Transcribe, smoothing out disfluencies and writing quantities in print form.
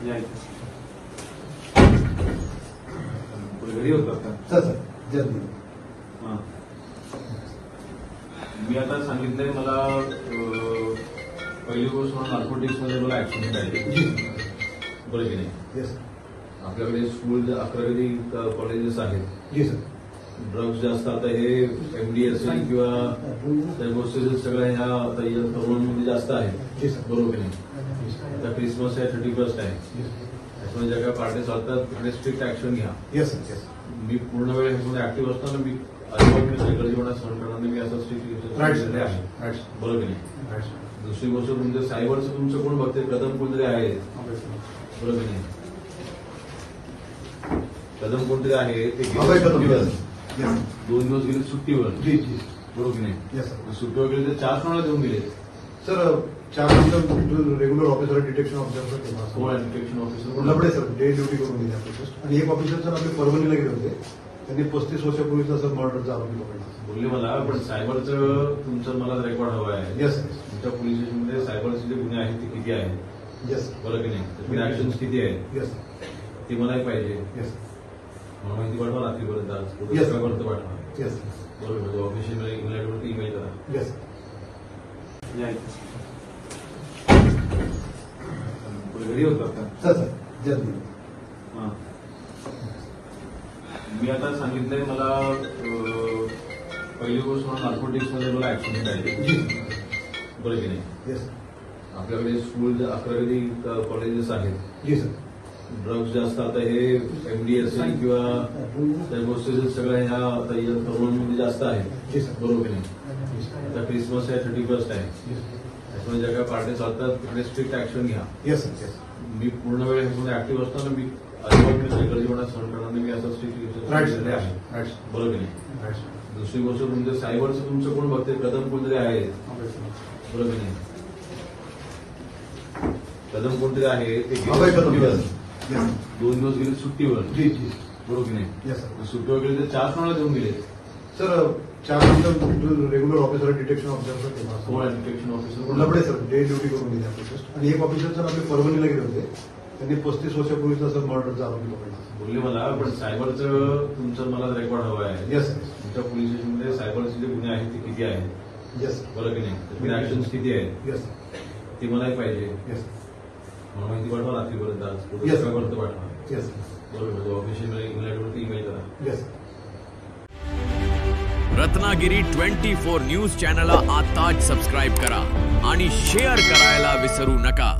या घरी होतात का? सर जल्दी. हां, मी आता सांगितलंय मला पहिली गोष्ट म्हणून नार्कोटिक्स मध्ये मला ऍक्सिडेंट आहे. बरोबर की नाही? येस आपल्याकडे स्कूल 11वी कॉलेजेस आहेत. जी सर. ड्रग्स जास्त आता हे एमडी असेल किंवा त्या गोष्टी सगळ्या ह्या आता या तरुणांमध्ये जास्त आहे. बरोबर की नाही? आता क्रिसमस आहे, 31 आहे. त्याच्यामुळे ज्या काही पार्टी चालतात तिकडे स्ट्रिक्ट ऍक्शन घ्या. Yes sir. येस. मी पूर्ण वेळ ह्याच्यामध्ये ऍक्टिव्ह असताना मी अजिबात मी सगळं सहन करणार नाही. मी असं स्ट्रिक्ट आहे. बरोबर की नाही? दुसरी गोष्ट तुमचं सायबरचं तुमचं कोण बघते? कदम कोणतरी आहे. बरोबर की नाही? कदम कोणतरी आहे ते 2 दिवस गेले सुट्टीवर. जी जी. बरोबर की नाही? Yes sir. सुट्टीवर गेले तर 4 कोणाला देऊन गेले? सर 4 नंतर रेग्युलर ऑफिसर डिटेक्शन ऑफिसर कोण detection officer? Labde sir day duty करून दिली आपल्या. आणि एक ऑफिसर सर आपले परभणीला गेले होते. त्यांनी 35 वर्षापूर्वीचा सर मर्डरचा आरोपी पकडला. बोलले मला, पण सायबरचं तुमचं मला रेकॉर्ड हवं आहे. Yes sir. तुमच्या पोलीस स्टेशनमध्ये सायबरचे जे गुन्हे आहेत ते किती आहेत? येस. बरोबर की नाही? त्याचे ऍक्शन्स किती आहेत? येस. ते मलाही पाहिजे. येस. मला माहिती पाठवा रात्रीपर्यंत. आज Yes. सकाळपर्यंत पाठवा. येस. बरोबर. ऑफिशियल ईमेलवरती ईमेल करा. येस. घरी होतात का? सर जल्दी. हां, मी आता सांगितलंय मला पहिली गोष्ट म्हणून नार्कोटिक्स मध्ये मला ऍक्सिडेंट आहे. बरोबर की नाही? येस. आपल्याकडे स्कूल 11वी कॉलेजेस आहेत. जी सर. ड्रग्स जास्त आता हे एमडी असेल किंवा त्या गोष्टी सगळ्या ह्या आता या तरुणांमध्ये जास्त आहे. बरोबर की नाही? आता क्रिसमस आहे, 31 आहे. त्याच्यामुळे ज्या काही पार्टी चालतात तिकडे स्ट्रिक्ट ऍक्शन घ्या. Yes sir. येस. मी पूर्ण वेळ ह्याच्यामध्ये ऍक्टिव्ह असताना मी अजिबात मी सगळं सहन करणार नाही. मी असं स्ट्रिक्ट आहे. बरोबर की नाही? दुसरी गोष्ट तुमचं सायबरचं तुमचं कोण बघते? कदम कोणतरी आहे. बरोबर की नाही? कदम कोणतरी आहे ते 2 दिवस गेले सुट्टीवर. जी जी. बरोबर की नाही? Yes sir. सुट्टीवर गेले तर 4 कोणाला देऊन गेले? सर 4 नंतर रेग्युलर ऑफिसर डिटेक्शन ऑफिसर कोण detection officer? Labde sir day duty करून दिली आपल्या. आणि एक ऑफिसर सर आपले परभणीला गेले होते. त्यांनी 35 वर्षापूर्वीचा सर मर्डरचा आरोपी पकडला. बोलले मला, पण सायबरचं तुमचं मला रेकॉर्ड हवं आहे. Yes sir. तुमच्या पोलीस स्टेशनमध्ये सायबरचे जे गुन्हे आहेत ते किती आहेत? येस. बरोबर की नाही? त्याचे ऍक्शन्स किती आहेत? येस. ते मलाही पाहिजे. येस. मला माहिती पाठवा रात्रीपर्यंत. आज Yes. सकाळपर्यंत पाठवा. येस. बरोबर. ऑफिशियल ईमेलवरती ईमेल करा. येस. रत्नागिरी 24 न्यूज चॅनलला आताच सबस्क्राईब करा आणि शेअर करायला विसरू नका.